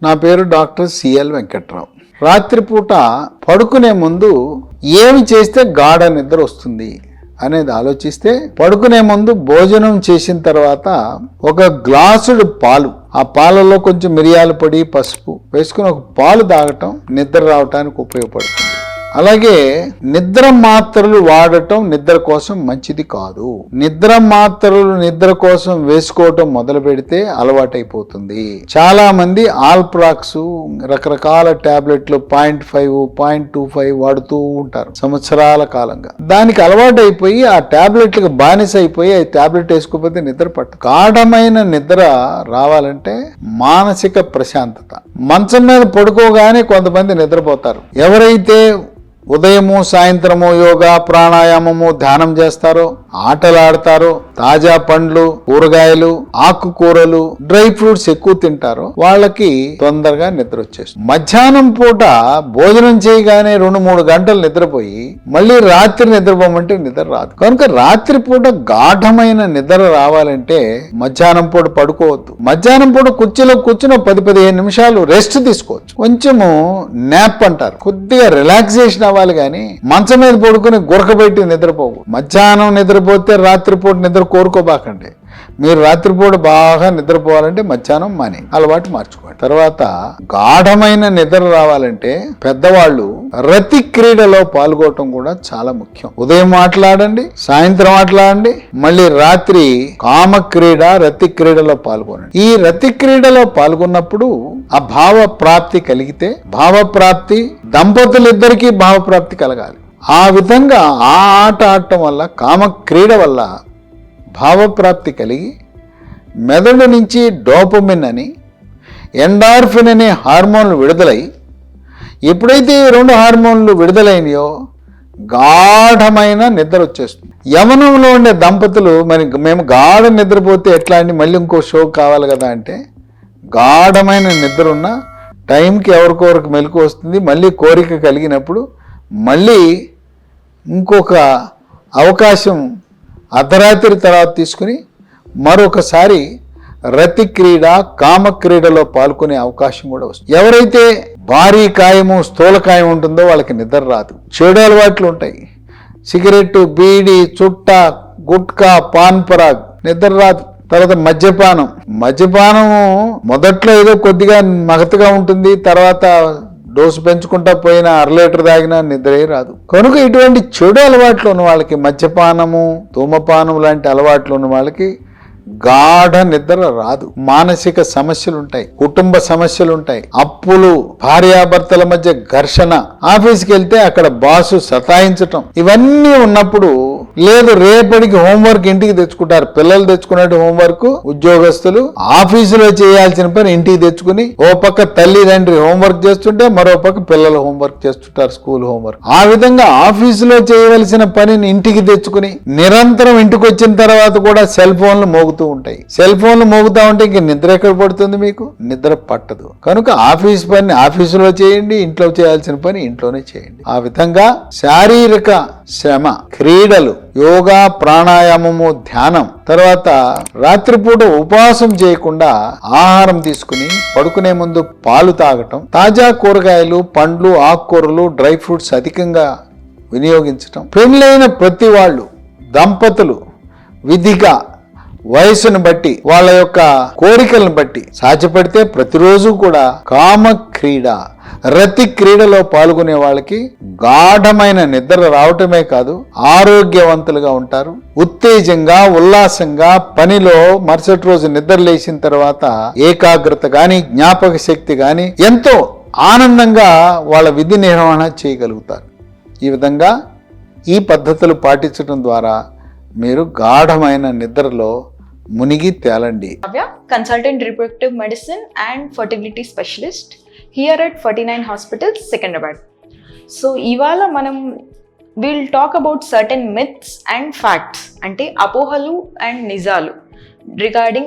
నా పేరు doctor CL Venkat రావు. రాత్రిపూట పడుకునే ముందు ఏమి చేస్తే గాఢ నిద్ర వస్తుంది అనేది ఆలోచిస్తే, పడుకునే ముందు భోజనం చేసిన తర్వాత ఒక గ్లాసుడు పాలు, ఆ పాలలో కొంచెం మిరియాల పొడి, పసుపు వేసుకుని ఒక పాలు తాగటం నిద్ర రావటానికి ఉపయోగపడుతుంది. అలాగే నిద్ర మాత్రలు వాడటం నిద్ర కోసం మంచిది కాదు. నిద్ర మాత్రలు నిద్ర కోసం వేసుకోవటం మొదలు పెడితే అలవాటైపోతుంది. చాలా మంది ఆల్ప్రాక్స్, రకరకాల టాబ్లెట్లు 0.5, 0.25 వాడుతూ ఉంటారు సంవత్సరాల కాలంగా. దానికి అలవాటైపోయి ఆ టాబ్లెట్లకు బానిస అయిపోయి ఆ టాబ్లెట్ వేసుకోకపోతే నిద్ర పట్టదు. గాఢమైన నిద్ర రావాలంటే మానసిక ప్రశాంతత. మంచం మీద పడుకోగానే కొంతమంది నిద్రపోతారు. ఎవరైతే ఉదయము సాయంత్రము యోగా, ప్రాణాయామము, ధ్యానం చేస్తారో, ఆటలు ఆడతారో, తాజా పండ్లు, కూరగాయలు, ఆకుకూరలు, డ్రై ఫ్రూట్స్ ఎక్కువ తింటారో వాళ్ళకి తొందరగా నిద్ర వచ్చేస్తుంది. మధ్యాహ్నం పూట భోజనం చేయగానే 2-3 గంటలు నిద్రపోయి మళ్ళీ రాత్రి నిద్రపోమంటే నిద్ర రాదు. కనుక రాత్రి పూట గాఢమైన నిద్ర రావాలంటే మధ్యాహ్నం పూట పడుకోవద్దు. మధ్యాహ్నం పూట కుర్చీలో కూర్చుని 10-15 నిమిషాలు రెస్ట్ తీసుకోవచ్చు. కొంచెము నాప్ అంటారు, కొద్దిగా రిలాక్సేషన్ అవ్వాలి కానీ మంచం మీద పడుకుని గురకబెట్టి నిద్రపోవు. మధ్యాహ్నం నిద్రపోతే రాత్రిపూట నిద్ర కోరుకోబాకండి. మీరు రాత్రిపూట బాగా నిద్రపోవాలంటే మధ్యాహ్నం మాని అలవాటు మార్చుకోండి. తర్వాత గాఢమైన నిద్ర రావాలంటే పెద్దవాళ్ళు రతి క్రీడలో పాల్గొనడం కూడా చాలా ముఖ్యం. ఉదయం ఆటలాడండి, సాయంత్రం ఆటలాడండి, మళ్ళీ రాత్రి కామ క్రీడ, రతి క్రీడలో పాల్గొనండి. ఈ రతి క్రీడలో పాల్గొన్నప్పుడు ఆ భావ ప్రాప్తి కలిగితే, భావప్రాప్తి దంపతులిద్దరికీ భావప్రాప్తి కలగాలి. ఆ విధంగా ఆ ఆట ఆడటం వల్ల, కామ క్రీడ వల్ల భావప్రాప్తి కలిగి మెదడు నుంచి డోపమిన్ అని, ఎండార్ఫిన్ అనే హార్మోన్లు విడుదలై, ఎప్పుడైతే ఈ 2 హార్మోన్లు విడుదలైనయో గాఢమైన నిద్ర వచ్చేస్తుంది. యవనంలో ఉండే దంపతులు మరి మేము గాఢ నిద్రపోతే ఎట్లా అండి, మళ్ళీ ఇంకో షో కావాలి కదా అంటే, గాఢమైన నిద్ర ఉన్న టైంకి ఎవరికొరకు మెలకు వస్తుంది. మళ్ళీ కోరిక కలిగినప్పుడు మళ్ళీ ఇంకొక అవకాశం అర్ధరాత్రి తర్వాత తీసుకుని మరొకసారి రతి క్రీడ, కామక్రీడలో పాల్గొనే అవకాశం కూడా వస్తుంది. ఎవరైతే భారీ కాయము, స్థూలకాయం ఉంటుందో వాళ్ళకి నిద్ర రాదు. చెడు అలవాట్లు ఉంటాయి, సిగరెట్, బీడి, చుట్ట, గుట్కా, పాన్ పరాగ్, నిద్ర రాదు. తర్వాత మద్యపానము మొదట్లో ఏదో కొద్దిగా మగతగా ఉంటుంది, తర్వాత డోసు పెంచుకుంటా పోయినా 1/2 లీటర్ తాగినా నిద్రే రాదు. కనుక ఇటువంటి చెడు అలవాట్లు ఉన్న వాళ్ళకి, మద్యపానము, ధూమపానం లాంటి అలవాట్లు ఉన్న వాళ్ళకి గాఢ నిద్ర రాదు. మానసిక సమస్యలు ఉంటాయి, కుటుంబ సమస్యలు ఉంటాయి, అప్పులు, భార్యాభర్తల మధ్య ఘర్షణ, ఆఫీస్కి వెళ్తే అక్కడ బాసు సతాయించటం, ఇవన్నీ ఉన్నప్పుడు లేదు రేపటికి హోంవర్క్ ఇంటికి తెచ్చుకుంటారు. పిల్లలు తెచ్చుకున్నట్టు హోంవర్క్ ఉద్యోగస్తులు ఆఫీసులో చేయాల్సిన పని ఇంటికి తెచ్చుకుని, ఓ పక్క తల్లిదండ్రి హోంవర్క్ చేస్తుంటే మరో పక్క పిల్లలు హోంవర్క్ చేస్తుంటారు, స్కూల్ హోంవర్క్. ఆ విధంగా ఆఫీసులో చేయవలసిన పనిని ఇంటికి తెచ్చుకుని నిరంతరం ఇంటికి వచ్చిన తర్వాత కూడా సెల్ ఫోన్లు మోగుతూ ఉంటాయి. సెల్ ఫోన్లు మోగుతా ఉంటే ఇంక నిద్ర ఎక్కడ పడుతుంది? మీకు నిద్ర పట్టదు. కనుక ఆఫీస్ పని ఆఫీసులో చేయండి, ఇంట్లో చేయాల్సిన పని ఇంట్లోనే చేయండి. ఆ విధంగా శారీరక శ్రమ, క్రీడలు, యోగా, ప్రాణాయామము, ధ్యానం, తర్వాత రాత్రిపూట ఉపవాసం చేయకుండా ఆహారం తీసుకుని పడుకునే ముందు పాలు తాగటం, తాజా కూరగాయలు, పండ్లు, ఆకుకూరలు, డ్రై ఫ్రూట్స్ అధికంగా వినియోగించటం, పెళ్ళైన ప్రతి వాళ్ళు దంపతులు విధిగా వయసును బట్టి, వాళ్ళ యొక్క కోరికలను బట్టి సాధ్యపడితే ప్రతిరోజు కూడా కామ క్రీడ, రతి క్రీడలో పాల్గొనే వాళ్ళకి గాఢమైన నిద్ర రావటమే కాదు, ఆరోగ్యవంతులుగా ఉంటారు. ఉత్తేజంగా, ఉల్లాసంగా పనిలో మరుసటి రోజు నిద్ర లేచిన తర్వాత ఏకాగ్రత గాని, జ్ఞాపక శక్తి గాని ఎంతో ఆనందంగా వాళ్ళ విధి నిర్వహణ చేయగలుగుతారు. ఈ విధంగా ఈ పద్ధతులు పాటించడం ద్వారా మీరు గాఢమైన నిద్రలో మునిగి తేలండి. Consultant reproductive medicine and fertility specialist here at 49 hospital, Secunderabad. So ఇవాళ మనం will talk about certain myths and facts, అంటే అపోహలు అండ్ నిజాలు రిగార్డింగ్